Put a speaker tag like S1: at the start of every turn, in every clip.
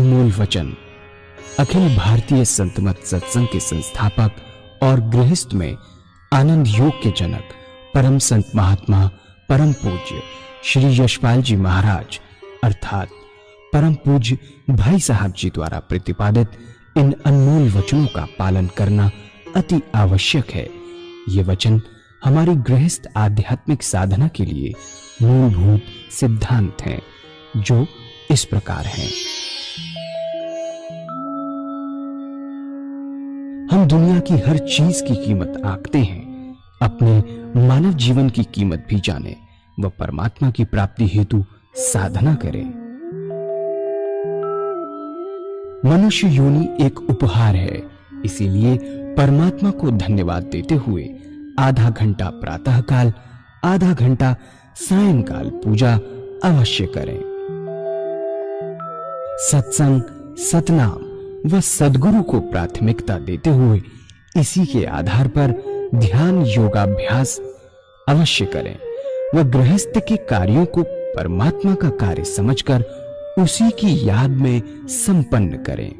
S1: अनमोल वचन अखिल भारतीय संत मत सत्संग के संस्थापक और गृहस्थ में आनंद योग के जनक परम संत महात्मा परम पूज्य श्री यशपाल जी महाराज अर्थात परम पूज्य भाई साहब जी द्वारा प्रतिपादित इन अनमोल वचनों का पालन करना अति आवश्यक है। ये वचन हमारी गृहस्थ आध्यात्मिक साधना के लिए मूलभूत सिद्धांत हैं, जो इस प्रकार हैं। हम दुनिया की हर चीज की कीमत आंकते हैं, अपने मानव जीवन की कीमत भी जाने व परमात्मा की प्राप्ति हेतु साधना करें। मनुष्य योनि एक उपहार है, इसीलिए परमात्मा को धन्यवाद देते हुए आधा घंटा प्रातःकाल, आधा घंटा सायंकाल पूजा अवश्य करें। सत्संग, सतनाम व सद्गुरु को प्राथमिकता देते हुए इसी के आधार पर ध्यान योगाभ्यास अवश्य करें व गृहस्थ के कार्यों को परमात्मा का कार्य समझकर उसी की याद में संपन्न करें।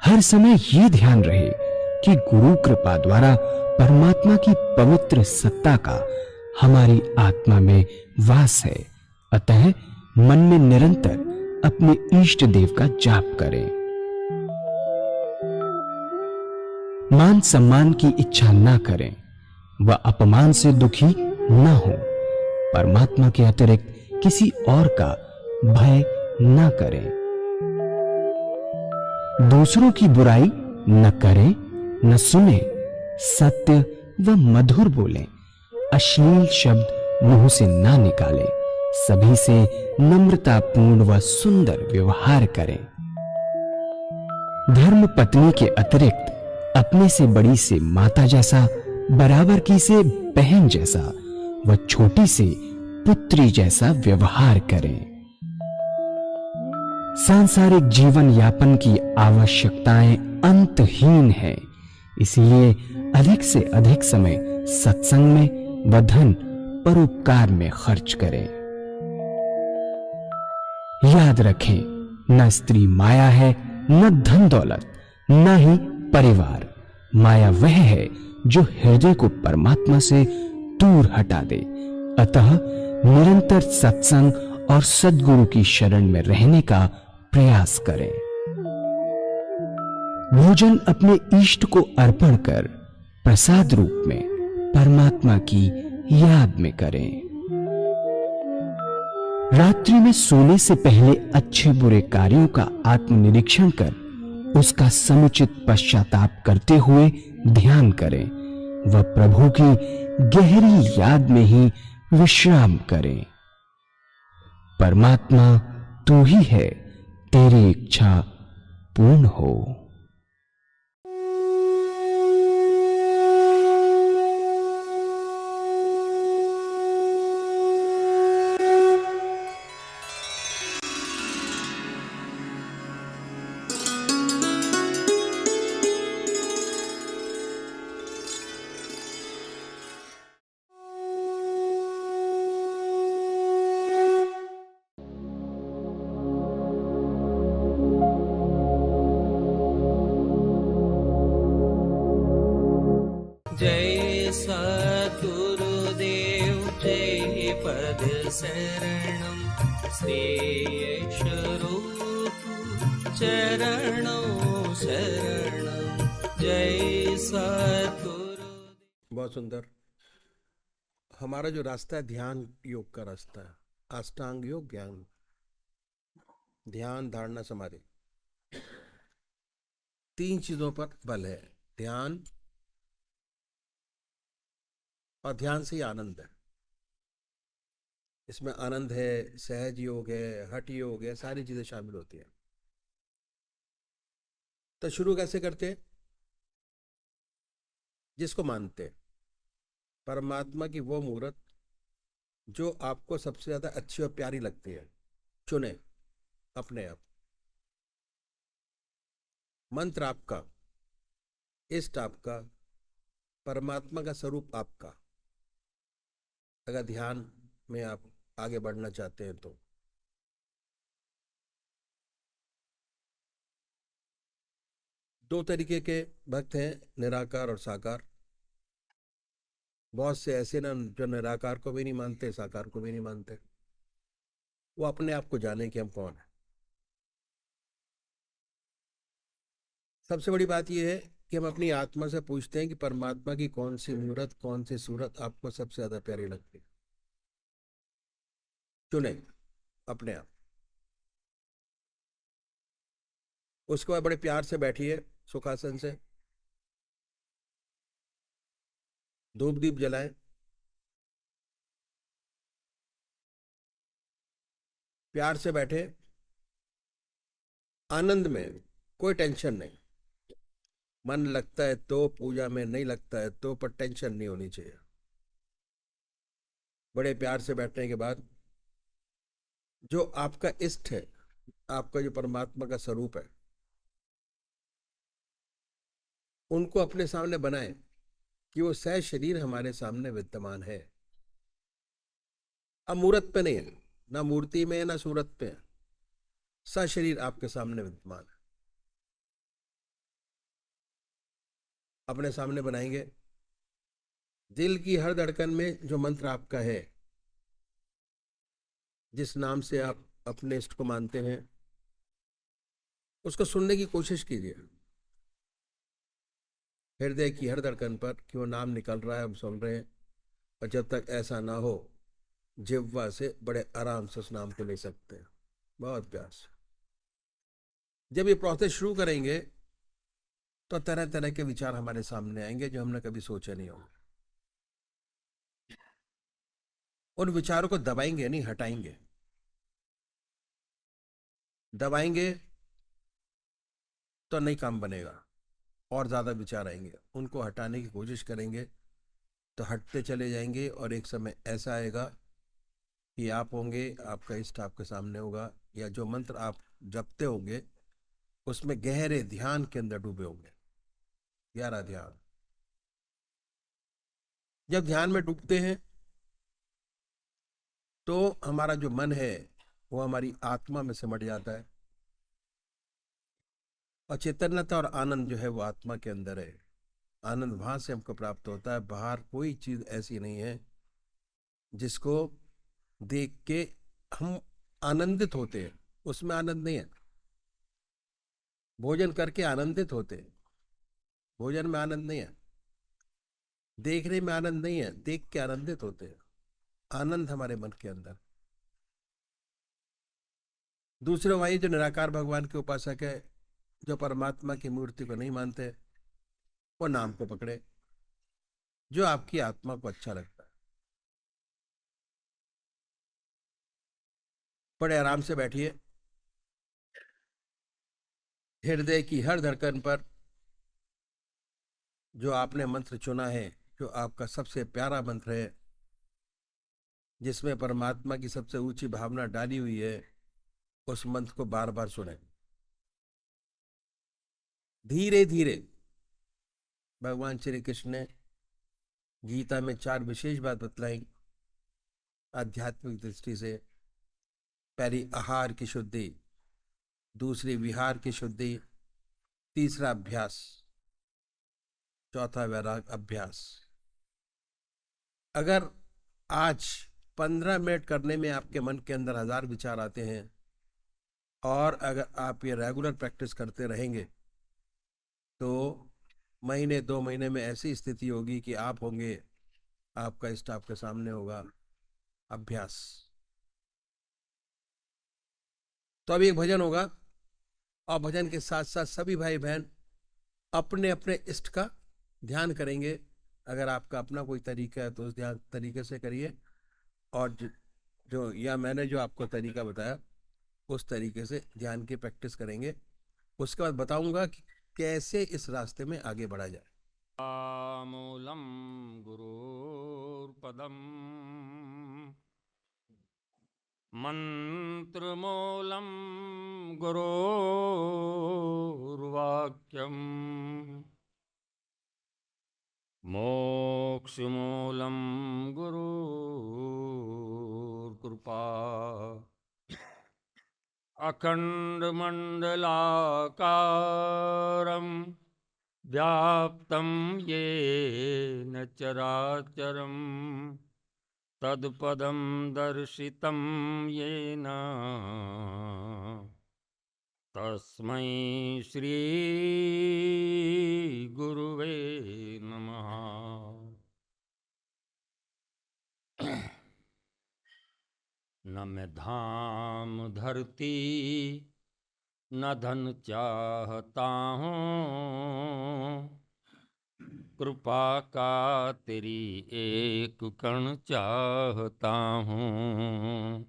S1: हर समय ये ध्यान रहे कि गुरु कृपा द्वारा परमात्मा की पवित्र सत्ता का हमारी आत्मा में वास है, अतः मन में निरंतर अपने इष्ट देव का जाप करें। मान सम्मान की इच्छा ना करें व अपमान से दुखी ना हो। परमात्मा के अतिरिक्त किसी और का भय ना करें। दूसरों की बुराई न करें, न सुने, सत्य व मधुर बोलें, अश्लील शब्द मुंह से ना निकालें, सभी से नम्रतापूर्ण व सुंदर व्यवहार करें। धर्म पत्नी के अतिरिक्त अपने से बड़ी से माता जैसा, बराबर की से बहन जैसा व छोटी से पुत्री जैसा व्यवहार करें। सांसारिक जीवन यापन की आवश्यकताएं अंतहीन है, इसलिए अधिक से अधिक समय सत्संग में व धन परोपकार में खर्च करें। याद रखें, न स्त्री माया है, न धन दौलत, न ही परिवार। माया वह है जो हृदय को परमात्मा से दूर हटा दे। अतः निरंतर सत्संग और सद्गुरु की शरण में रहने का प्रयास करें। भोजन अपने इष्ट को अर्पण कर प्रसाद रूप में परमात्मा की याद में करें। रात्रि में सोने से पहले अच्छे बुरे कार्यों का आत्मनिरीक्षण कर उसका समुचित पश्चाताप करते हुए ध्यान करें व प्रभु की गहरी याद में ही विश्राम करें। परमात्मा तू ही है, तेरी इच्छा पूर्ण हो।
S2: जय सद्गुरुदेव जय पद शरणम श्रेयस्वरूप चरणों शरणम जय सद्गुरु।
S3: बहुत सुंदर। हमारा जो रास्ता है ध्यान योग का रास्ता है, अष्टांग योग, ज्ञान, ध्यान, धारणा, समाधि, तीन चीजों पर बल है। ध्यान और ध्यान से ही आनंद है। इसमें आनंद है, सहज योग है, हठ योग है, सारी चीजें शामिल होती हैं। तो शुरू कैसे करते? जिसको मानते परमात्मा की वो मूर्त जो आपको सबसे ज्यादा अच्छी और प्यारी लगती है, चुने अपने आप। मंत्र आपका, इष्ट आपका, परमात्मा का स्वरूप आपका। अगर ध्यान में आप आगे बढ़ना चाहते हैं तो दो तरीके के भक्त हैं, निराकार और साकार। बहुत से ऐसे ना जो निराकार को भी नहीं मानते, साकार को भी नहीं मानते। वो अपने आप को जाने कि हम कौन है। सबसे बड़ी बात यह है कि हम अपनी आत्मा से पूछते हैं कि परमात्मा की कौन सी मूर्त, कौन सी सूरत आपको सबसे ज्यादा प्यारी लगती है। चुने अपने आप। उसके बाद बड़े प्यार से बैठिए सुखासन से, धूप दीप जलाएं, प्यार से बैठे, आनंद में, कोई टेंशन नहीं। मन लगता है तो पूजा में, नहीं लगता है तो, पर टेंशन नहीं होनी चाहिए। बड़े प्यार से बैठने के बाद जो आपका इष्ट है, आपका जो परमात्मा का स्वरूप है, उनको अपने सामने बनाएं कि वो सह शरीर हमारे सामने विद्यमान है। अब मूर्त पे नहीं है, ना मूर्ति में है ना सूरत पे है, सशरीर आपके सामने विद्यमान है। अपने सामने बनाएंगे। दिल की हर धड़कन में जो मंत्र आपका है, जिस नाम से आप अपने इष्ट को मानते हैं, उसको सुनने की कोशिश कीजिए। हृदय की हर धड़कन पर कि वो नाम निकल रहा है, हम सुन रहे हैं। और जब तक ऐसा ना हो, जिह्वा से बड़े आराम से उस नाम को ले सकते हैं, बहुत प्यार से। जब ये प्रोसेस शुरू करेंगे तो तरह तरह के विचार हमारे सामने आएंगे जो हमने कभी सोचे नहीं होंगे। उन विचारों को दबाएंगे नहीं, हटाएंगे। दबाएंगे तो नहीं काम बनेगा, और ज्यादा विचार आएंगे। उनको हटाने की कोशिश करेंगे तो हटते चले जाएंगे, और एक समय ऐसा आएगा कि आप होंगे, आपका इष्ट आपके सामने होगा, या जो मंत्र आप जपते होंगे उसमें गहरे ध्यान के अंदर डूबे होंगे। गहरा ध्यान। जब ध्यान में डूबते हैं तो हमारा जो मन है वो हमारी आत्मा में सिमट जाता है, और चैतन्यता और आनंद जो है वो आत्मा के अंदर है। आनंद वहां से हमको प्राप्त होता है। बाहर कोई चीज ऐसी नहीं है जिसको देख के हम आनंदित होते हैं, उसमें आनंद नहीं है। भोजन करके आनंदित होते हैं, भोजन में आनंद नहीं है। देखने में आनंद नहीं है, देख के आनंदित होते हैं। आनंद हमारे मन के अंदर। दूसरे वही जो निराकार भगवान के उपासक है, जो परमात्मा की मूर्ति को नहीं मानते, वो नाम को पकड़े जो आपकी आत्मा को अच्छा लगता है। बड़े आराम से बैठिए। हृदय की हर धड़कन पर जो आपने मंत्र चुना है, जो आपका सबसे प्यारा मंत्र है, जिसमें परमात्मा की सबसे ऊंची भावना डाली हुई है, उस मंत्र को बार बार सुने। धीरे धीरे। भगवान श्री कृष्ण ने गीता में 4 विशेष बात बतलाई आध्यात्मिक दृष्टि से। पहली आहार की शुद्धि, दूसरी विहार की शुद्धि, तीसरा अभ्यास, चौथा वैराग अभ्यास। अगर आज 15 मिनट करने में आपके मन के अंदर 1000 विचार आते हैं, और अगर आप ये रेगुलर प्रैक्टिस करते रहेंगे तो महीने 2 महीने में ऐसी स्थिति होगी कि आप होंगे, आपका इष्ट आपके सामने होगा। अभ्यास। तो अभी एक भजन होगा, और भजन के साथ साथ सभी भाई बहन अपने अपने इष्ट का ध्यान करेंगे। अगर आपका अपना कोई तरीका है तो उस ध्यान तरीके से करिए, और जो या मैंने जो आपको तरीका बताया उस तरीके से ध्यान की प्रैक्टिस करेंगे। उसके बाद बताऊंगा कि कैसे इस रास्ते में आगे बढ़ा जाए।
S4: मूलं गुरुर्पदम् मन्त्रमूलं गुरुर्वाक्यम् मोक्षमूलं गुरुर्कृपा अखण्डमण्डलाकारं व्याप्तं येन चराचरं तत्पदं दर्शितं येन तस्मै श्रीगुरुवे नमः। न मैं धाम धरती न धन चाहता हूँ, कृपा का तेरी एक कण चाहता हूँ।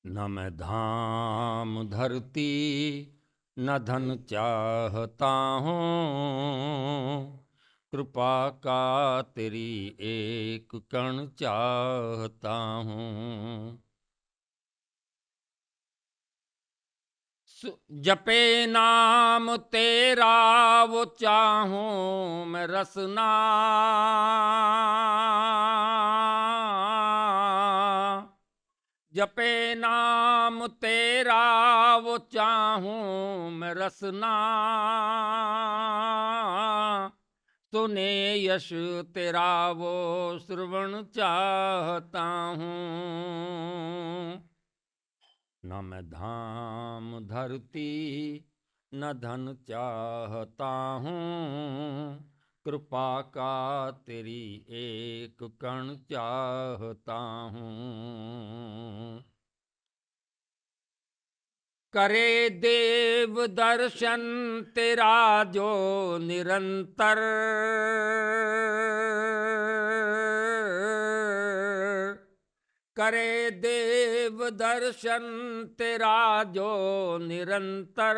S4: न मैं धाम धरती न धन चाहता हूँ, कृपा का तेरी एक कण चाहता हूँ। जपे नाम तेरा वो चाहूं मैं रसना, जपे नाम तेरा वो चाहूं मैं रसना, सुने यश तेरा वो श्रवण चाहता हूँ। न मैं धाम धरती न धन चाहता हूँ, कृपा का तेरी एक कण चाहता हूँ। करे देव दर्शन तेरा जो निरंतर, करे देव दर्शन तेरा जो निरंतर,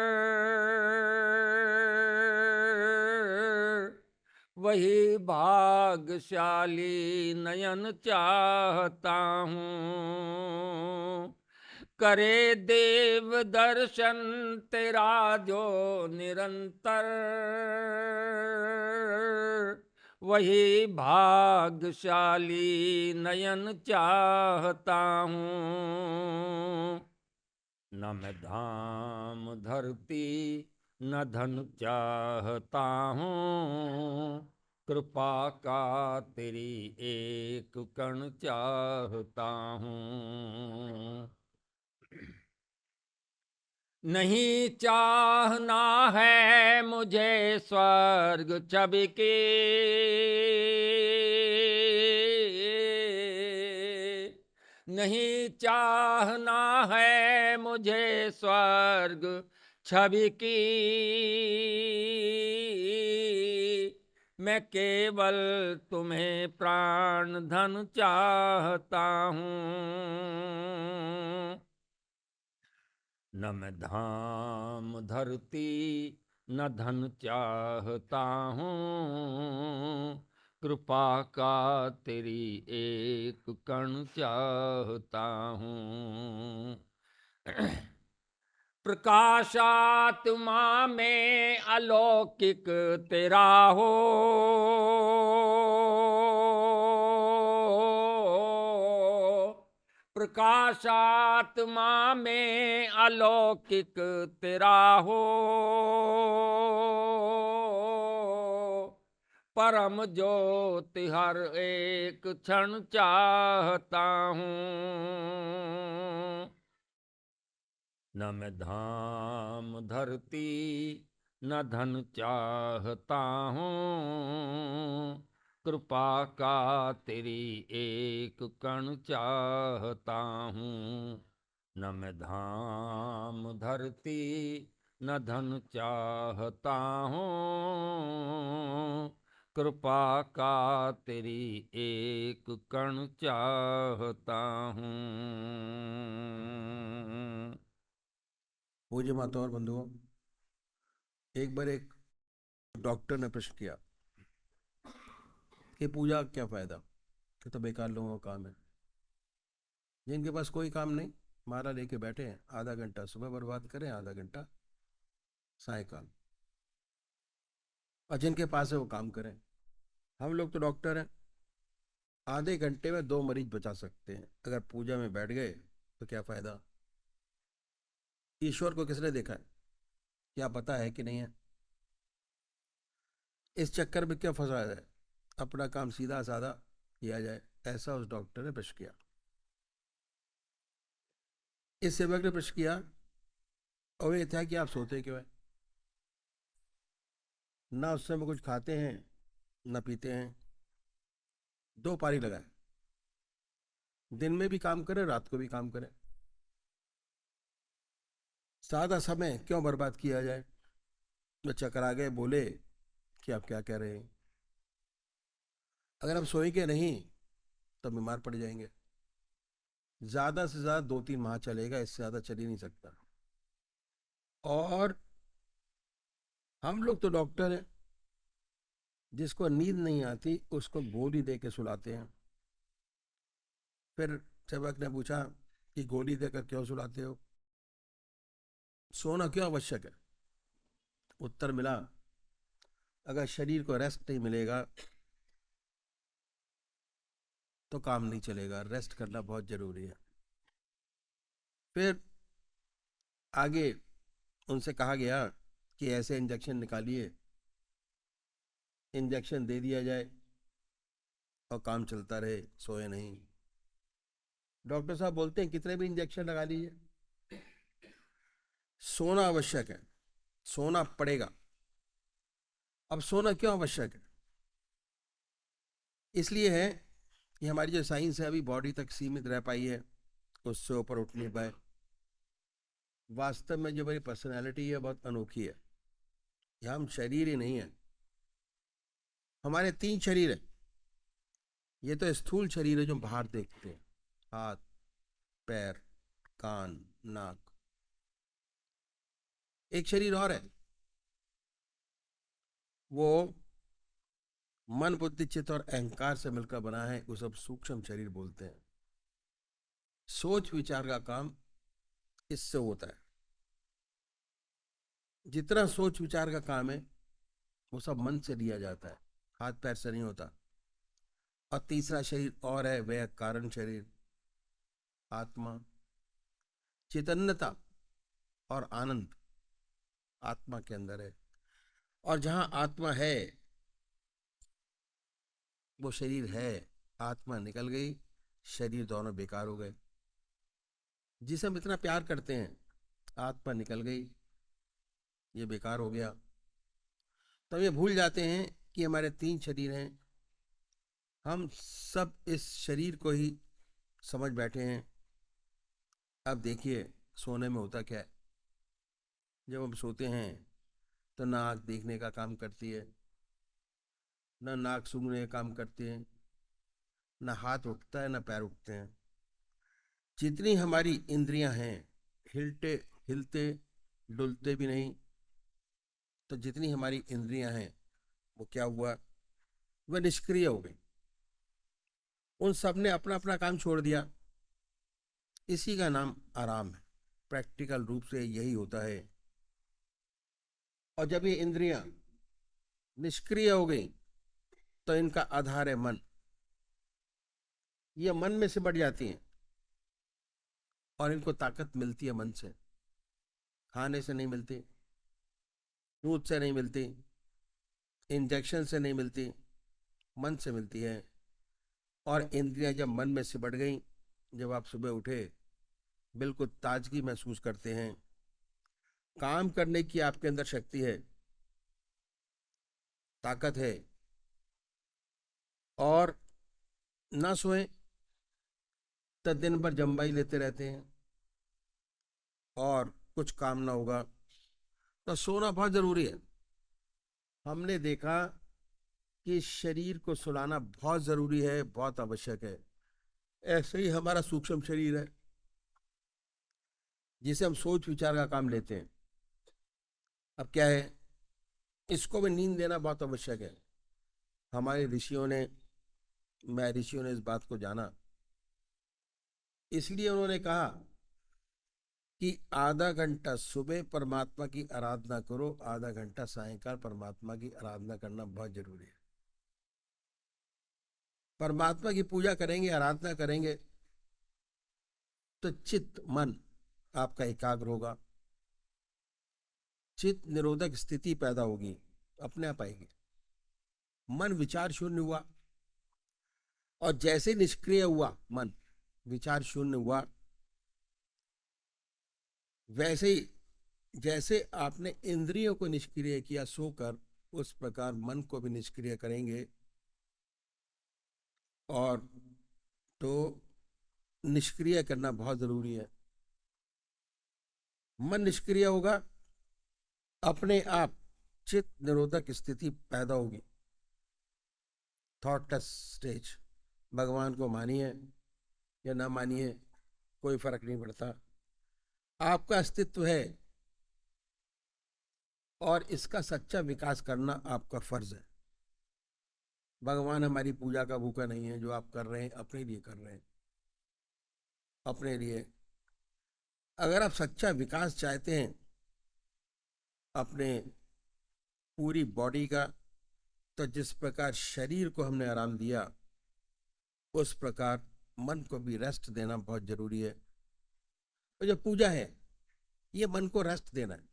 S4: वही भाग्यशाली नयन चाहता हूँ। करे देव दर्शन तेरा जो निरंतर, वही भाग्यशाली नयन चाहता हूँ। न मैं धाम धरती न धन चाहता हूँ, कृपा का तेरी एक कण चाहता हूँ। नहीं चाहना है मुझे स्वर्ग छवि के, नहीं चाहना है मुझे स्वर्ग छवि की, मैं केवल तुम्हें प्राण धन चाहता हूँ। न मैं धाम धरती न धन चाहता हूँ, कृपा का तेरी एक कण चाहता हूँ। प्रकाशात्मा में अलौकिक तेरा हो, प्रकाशात्मा में अलौकिक तेरा हो, परम ज्योति हर एक क्षण चाहता हूँ। न मैं धाम धरती न धन चाहता हूँ, कृपा का तेरी एक कण चाहता हूँ। न मैं धाम धरती न धन चाहता हूँ, कृपा का तेरी एक कण चाहता हूँ।
S3: पूज्य माता और बंधुओं, एक बार एक डॉक्टर ने प्रश्न किया कि पूजा का क्या फायदा, कि तो बेकार लोगों का काम है, जिनके पास कोई काम नहीं माला लेके बैठे हैं, आधा घंटा सुबह बर्बाद करें, आधा घंटा सायकाल, और जिनके पास है वो काम करें। हम लोग तो डॉक्टर हैं, आधे घंटे में 2 मरीज बचा सकते हैं, अगर पूजा में बैठ गए तो क्या फायदा। ईश्वर को किसने देखा है? क्या पता है कि नहीं है? इस चक्कर में क्यों फंसा जाए? अपना काम सीधा साधा किया जाए, ऐसा उस डॉक्टर ने प्रश्न किया। इस सेवक ने प्रश्न किया, और ये था कि आप सोते क्यों हैं? ना उस समय कुछ खाते हैं ना पीते हैं, 2 पारी लगाए, दिन में भी काम करें रात को भी काम करें, सादा समय क्यों बर्बाद किया जाए? वो चकरा गए, बोले कि आप क्या कह रहे हैं? अगर हम सोएंगे नहीं तो बीमार पड़ जाएंगे। ज्यादा से ज्यादा 2-3 माह चलेगा, इससे ज्यादा चल ही नहीं सकता। और हम लोग तो डॉक्टर हैं, जिसको नींद नहीं आती उसको गोली दे के सुलाते हैं। फिर सेवक ने पूछा कि गोली देकर क्यों सुलाते हो? सोना क्यों आवश्यक है? उत्तर मिला, अगर शरीर को रेस्ट नहीं मिलेगा तो काम नहीं चलेगा, रेस्ट करना बहुत जरूरी है। फिर आगे उनसे कहा गया कि ऐसे इंजेक्शन निकालिए, इंजेक्शन दे दिया जाए और काम चलता रहे, सोए नहीं। डॉक्टर साहब बोलते हैं कितने भी इंजेक्शन लगा लीजिए, सोना आवश्यक है, सोना पड़ेगा। अब सोना क्यों आवश्यक है? इसलिए है कि हमारी जो साइंस है अभी बॉडी तक सीमित रह पाई है, उससे ऊपर उठ नहीं पाए। वास्तव में जो मेरी पर्सनैलिटी है बहुत अनोखी है। यह हम शरीर ही नहीं है, हमारे 3 शरीर है। ये तो स्थूल शरीर है जो बाहर देखते हैं, हाथ पैर कान नाक। एक शरीर और है, वो मन बुद्धि चित्त और अहंकार से मिलकर बना है, वो सब सूक्ष्म शरीर बोलते हैं। सोच विचार का काम इससे होता है। जितना सोच विचार का काम है वो सब मन से लिया जाता है, हाथ पैर से नहीं होता। और तीसरा शरीर और है, वह कारण शरीर, आत्मा। चैतन्यता और आनंद आत्मा के अंदर है, और जहां आत्मा है वो शरीर है। आत्मा निकल गई, शरीर दोनों बेकार हो गए। जिसे हम इतना प्यार करते हैं, आत्मा निकल गई, ये बेकार हो गया। तब ये भूल जाते हैं कि हमारे 3 शरीर हैं, हम सब इस शरीर को ही समझ बैठे हैं। अब देखिए सोने में होता क्या है, जब हम सोते हैं तो ना आँख देखने का काम करती है, ना नाक सूंघने का काम करती है, ना हाथ उठता है ना पैर उठते हैं। जितनी हमारी इंद्रियां हैं, हिलते हिलते डुलते भी नहीं। तो जितनी हमारी इंद्रियां हैं वो क्या हुआ, वह निष्क्रिय हो गई। उन सब ने अपना अपना काम छोड़ दिया। इसी का नाम आराम है। प्रैक्टिकल रूप से यही होता है। और जब ये इंद्रियां निष्क्रिय हो गई तो इनका आधार है मन। ये मन में सिमट जाती हैं और इनको ताकत मिलती है मन से, खाने से नहीं मिलती, दूध से नहीं मिलती, इंजेक्शन से नहीं मिलती, मन से मिलती है। और इंद्रियां जब मन में सिमट गई, जब आप सुबह उठे बिल्कुल ताजगी महसूस करते हैं, काम करने की आपके अंदर शक्ति है, ताकत है। और ना सोए तो दिन भर जम्बाई लेते रहते हैं और कुछ काम ना होगा, तो सोना बहुत जरूरी है। हमने देखा कि शरीर को सुलाना बहुत जरूरी है, बहुत आवश्यक है। ऐसे ही हमारा सूक्ष्म शरीर है, जिसे हम सोच विचार का काम लेते हैं। अब क्या है, इसको भी नींद देना बहुत आवश्यक है। हमारे ऋषियों ने, मैं ऋषियों ने इस बात को जाना, इसलिए उन्होंने कहा कि आधा घंटा सुबह परमात्मा की आराधना करो, आधा घंटा सायंकाल परमात्मा की आराधना करना बहुत जरूरी है। परमात्मा की पूजा करेंगे, आराधना करेंगे तो चित्त मन आपका एकाग्र होगा, चित्त निरोधक स्थिति पैदा होगी, अपने आप आएगी। मन विचार शून्य हुआ, और जैसे निष्क्रिय हुआ मन, विचार शून्य हुआ, वैसे ही जैसे आपने इंद्रियों को निष्क्रिय किया सोकर, उस प्रकार मन को भी निष्क्रिय करेंगे। और तो निष्क्रिय करना बहुत जरूरी है। मन निष्क्रिय होगा, अपने आप चित्त निरोधक स्थिति पैदा होगी, थॉटलेस स्टेज। भगवान को मानिए या ना मानिए, कोई फर्क नहीं पड़ता, आपका अस्तित्व है और इसका सच्चा विकास करना आपका फर्ज है। भगवान हमारी पूजा का भूखा नहीं है। जो आप कर रहे हैं अपने लिए कर रहे हैं, अपने लिए। अगर आप सच्चा विकास चाहते हैं अपने पूरी बॉडी का, तो जिस प्रकार शरीर को हमने आराम दिया, उस प्रकार मन को भी रेस्ट देना बहुत जरूरी है। और जो पूजा है, ये मन को रेस्ट देना है,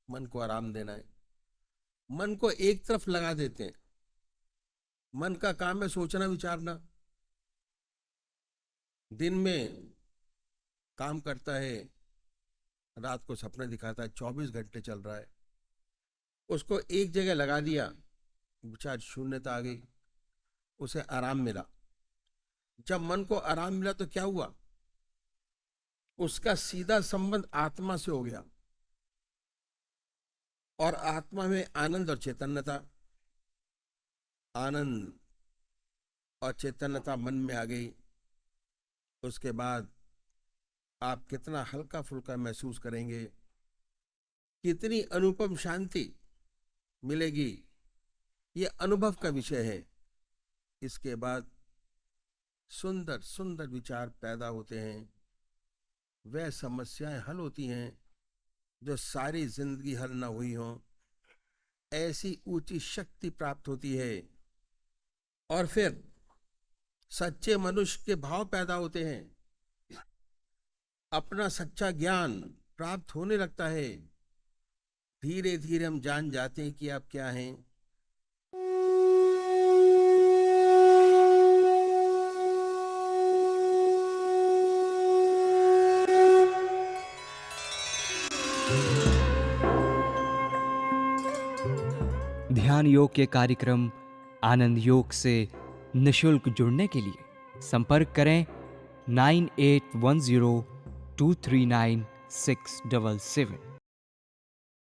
S3: मन को आराम देना है। मन को एक तरफ लगा देते हैं। मन का काम है सोचना विचारना। दिन में काम करता है, रात को सपने दिखाता है, 24 घंटे चल रहा है। उसको एक जगह लगा दिया, विचार शून्यता आ गई, उसे आराम मिला। जब मन को आराम मिला तो क्या हुआ? उसका सीधा संबंध आत्मा से हो गया, और आत्मा में आनंद और चैतन्यता, आनंद और चैतन्यता मन में आ गई। उसके बाद आप कितना हल्का फुल्का महसूस करेंगे, कितनी अनुपम शांति मिलेगी, ये अनुभव का विषय है। इसके बाद सुंदर सुंदर विचार पैदा होते हैं, वह समस्याएं हल होती हैं जो सारी जिंदगी हल ना हुई हों। ऐसी ऊंची शक्ति प्राप्त होती है, और फिर सच्चे मनुष्य के भाव पैदा होते हैं। अपना सच्चा ज्ञान प्राप्त होने लगता है। धीरे धीरे हम जान जाते हैं कि आप क्या हैं।
S1: ध्यान योग के कार्यक्रम आनंद योग से निशुल्क जुड़ने के लिए संपर्क करें 9810239677।